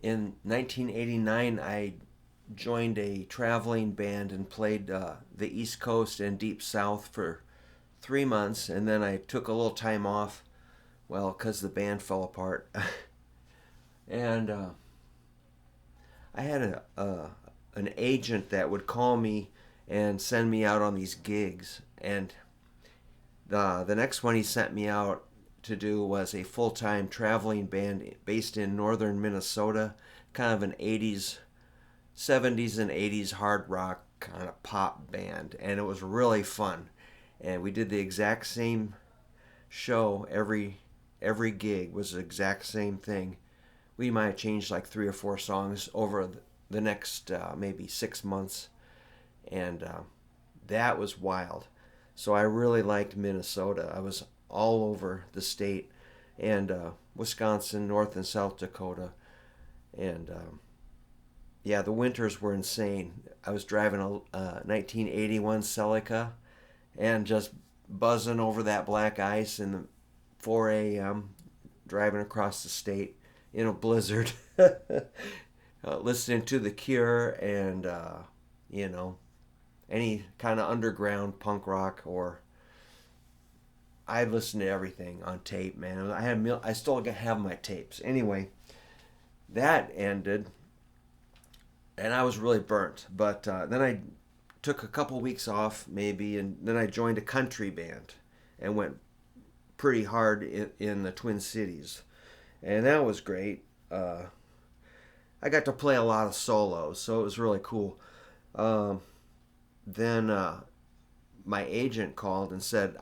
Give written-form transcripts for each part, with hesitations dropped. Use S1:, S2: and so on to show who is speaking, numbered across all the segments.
S1: In 1989, I joined a traveling band and played the East Coast and Deep South for 3 months, and then I took a little time off, well, because the band fell apart. And I had an agent that would call me and send me out on these gigs, and the next one he sent me out to do was a full time traveling band based in northern Minnesota, kind of an 80s, 70s, and 80s hard rock kind of pop band, and it was really fun. And we did the exact same show every gig was the exact same thing. We might have changed like 3 or 4 songs over the next maybe 6 months, and that was wild. So I really liked Minnesota. I was all over the state, and Wisconsin, North and South Dakota, and yeah, the winters were insane. I was driving a 1981 Celica, and just buzzing over that black ice in the 4 a.m. driving across the state in a blizzard, listening to The Cure and you know any kind of underground punk rock, or I listened to everything on tape, man. I still have my tapes. Anyway, that ended, and I was really burnt. But then I took a couple weeks off, maybe, and then I joined a country band and went pretty hard in the Twin Cities, and that was great. I got to play a lot of solos, so it was really cool. Then my agent called and said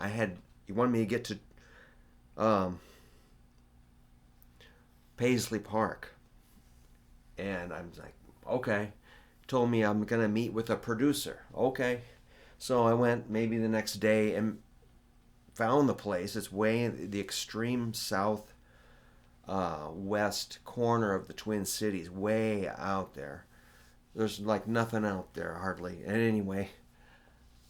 S1: he wanted me to get to Paisley Park, and I was like, okay. Told me I'm gonna meet with a producer. Okay, so I went maybe the next day and found the place. It's way in the extreme south west corner of the Twin Cities, way out there. There's like nothing out there hardly. And anyway,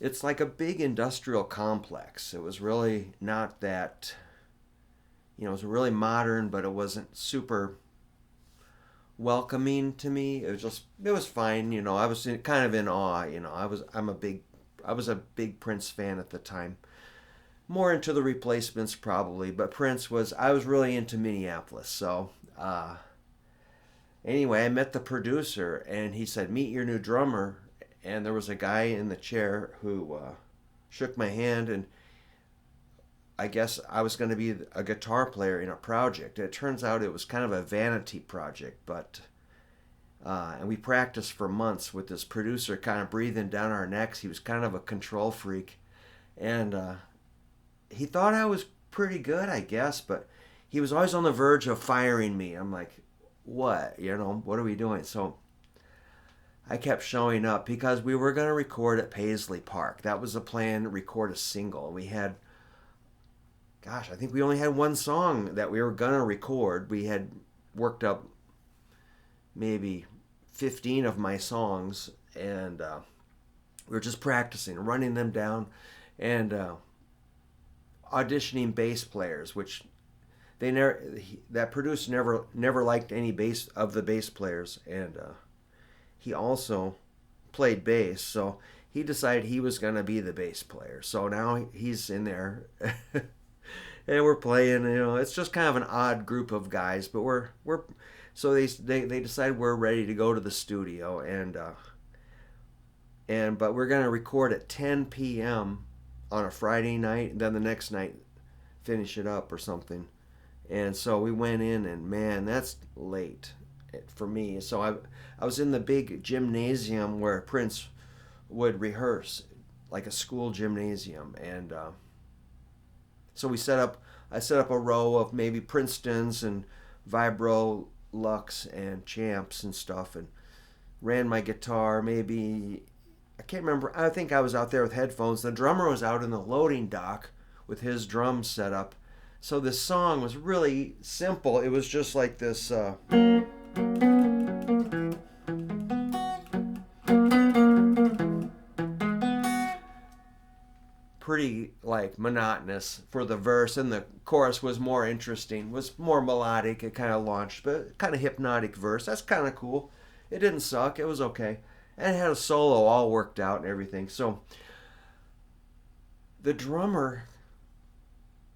S1: it's like a big industrial complex. It was really not that, it was really modern, but it wasn't super welcoming to me. It was fine. I was kind of in awe. I was a big Prince fan at the time. More into the Replacements probably, but I was really into Minneapolis. So anyway, I met the producer, and he said, meet your new drummer. And there was a guy in the chair who shook my hand, and I guess I was going to be a guitar player in a project. It turns out it was kind of a vanity project, but and we practiced for months with this producer kind of breathing down our necks. He was kind of a control freak, and he thought I was pretty good, I guess, but he was always on the verge of firing me. I'm like, what? What are we doing? So I kept showing up because we were going to record at Paisley Park. That was the plan, to record a single. We had, I think we only had one song that we were going to record. We had worked up maybe 15 of my songs, and we were just practicing, running them down, and auditioning bass players, which that producer never liked any of the bass players, and he also played bass, so he decided he was going to be the bass player. So now he's in there. And we're playing, it's just kind of an odd group of guys, but we're so they decide we're ready to go to the studio, but we're gonna record at 10 p.m. on a Friday night, and then the next night finish it up or something. And so we went in, and man, that's late for me. So I was in the big gymnasium where Prince would rehearse, like a school gymnasium, and so I set up a row of maybe Princetons and Vibro Lux and Champs and stuff, and ran my guitar. Maybe, I can't remember. I think I was out there with headphones. The drummer was out in the loading dock with his drum set up. So this song was really simple. It was just like this. Pretty pretty like monotonous for the verse, and the chorus was more interesting, was more melodic. It kind of launched, but kind of hypnotic verse. That's kind of cool. It didn't suck. It was okay, and it had a solo all worked out and everything. So the drummer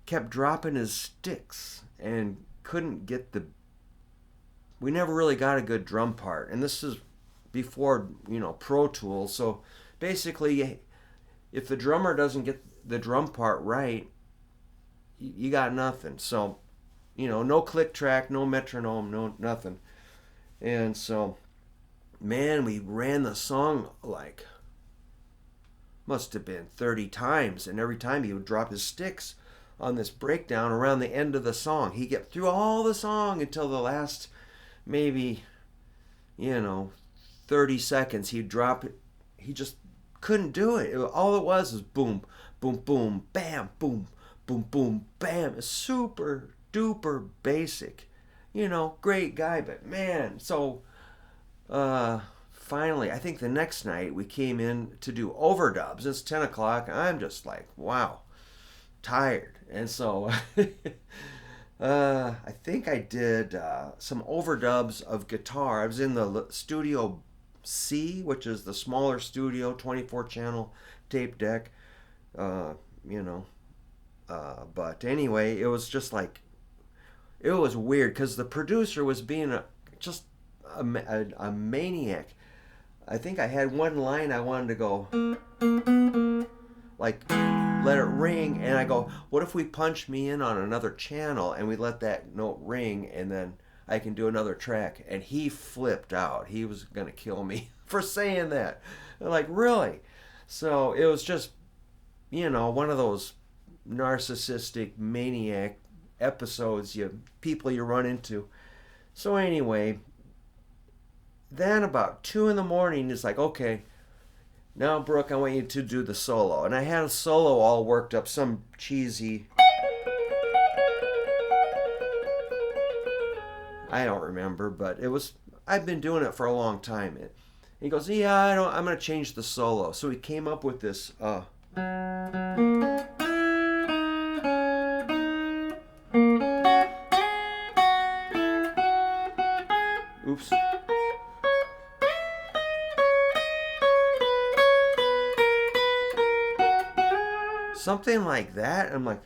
S1: kept dropping his sticks and couldn't get the. We never really got a good drum part, and this is before Pro Tools. So basically, if the drummer doesn't get the drum part right, you got nothing. So, no click track, no metronome, no nothing. And so, man, we ran the song like must have been 30 times, and every time he would drop his sticks on this breakdown around the end of the song. He'd get through all the song until the last maybe 30 seconds. He'd drop it. He just couldn't do it. All it was boom, boom, boom, bam, boom, boom, boom, bam. It's super duper basic. Great guy, but man. So finally, I think the next night we came in to do overdubs. It's 10 o'clock. I'm just like, wow, tired. And so I think I did some overdubs of guitar. I was in the Studio C, which is the smaller studio, 24 channel tape deck. But anyway, it was just like, it was weird because the producer was being just a maniac. I think I had one line I wanted to go, like, let it ring, and I go, what if we punch me in on another channel and we let that note ring, and then I can do another track? And he flipped out. He was gonna kill me for saying that. I'm like, really? So it was just, one of those narcissistic maniac episodes people you run into. So anyway, then about 2 a.m, it's like, okay, now Brook, I want you to do the solo. And I had a solo all worked up, some cheesy, I don't remember, but it was, I've been doing it for a long time. And he goes, yeah, I'm going to change the solo. So he came up with this, oops. Something like that. I'm like,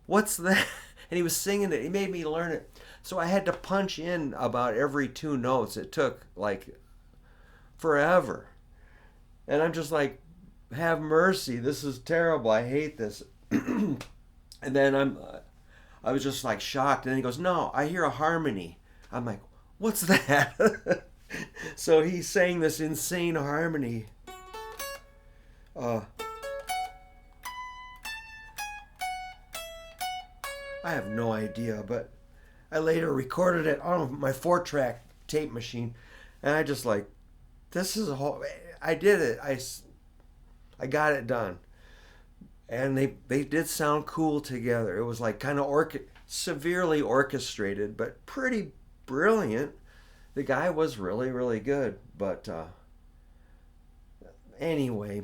S1: what's that? And he was singing it. He made me learn it. So I had to punch in about every 2 notes. It took like forever. And I'm just like, have mercy. This is terrible. I hate this. And then I was just like shocked. And then he goes, no, I hear a harmony. I'm like, what's that? So he sang this insane harmony. I have no idea, but I later recorded it on my 4-track tape machine, and I just like, this is a whole, I did it. I got it done. And they did sound cool together. It was like kind of severely orchestrated, but pretty brilliant. The guy was really, really good. But anyway,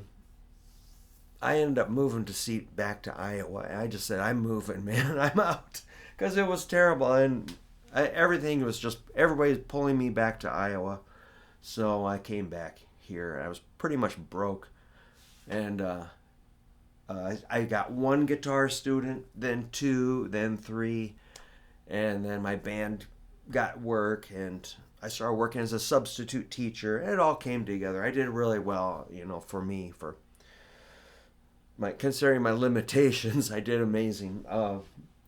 S1: I ended up moving back to Iowa. I just said, I'm moving, man. I'm out. Because it was terrible. And everything was just, everybody's pulling me back to Iowa. So I came back here. I was pretty much broke. And I got 1 guitar student, then 2, then 3. And then my band got work. And I started working as a substitute teacher. And it all came together. I did really well, for me, for considering my limitations. I did amazing.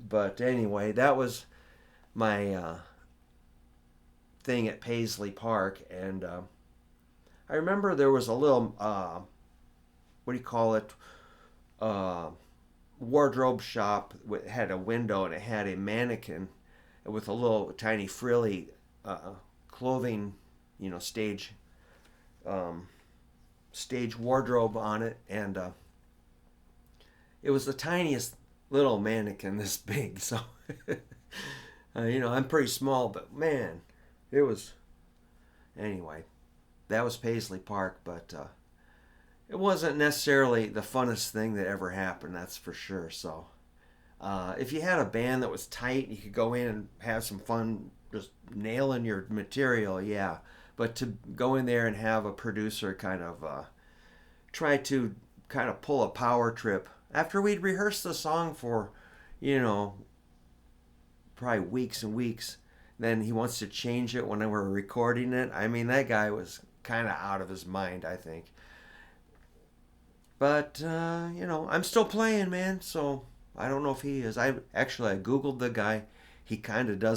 S1: But anyway, that was my thing at Paisley Park. And I remember there was a little, what do you call it, wardrobe shop. It had a window and it had a mannequin with a little tiny frilly clothing, stage wardrobe on it. And it was the tiniest little mannequin this big. So, I'm pretty small, but man, it was, anyway, that was Paisley Park. But it wasn't necessarily the funnest thing that ever happened, that's for sure. So if you had a band that was tight, you could go in and have some fun just nailing your material, yeah. But to go in there and have a producer kind of try to kind of pull a power trip after we'd rehearsed the song for, you know, probably weeks and weeks, then he wants to change it when we're recording it. I mean, that guy was kind of out of his mind, I think. But I'm still playing, man. So I don't know if he is. I googled the guy. He kind of does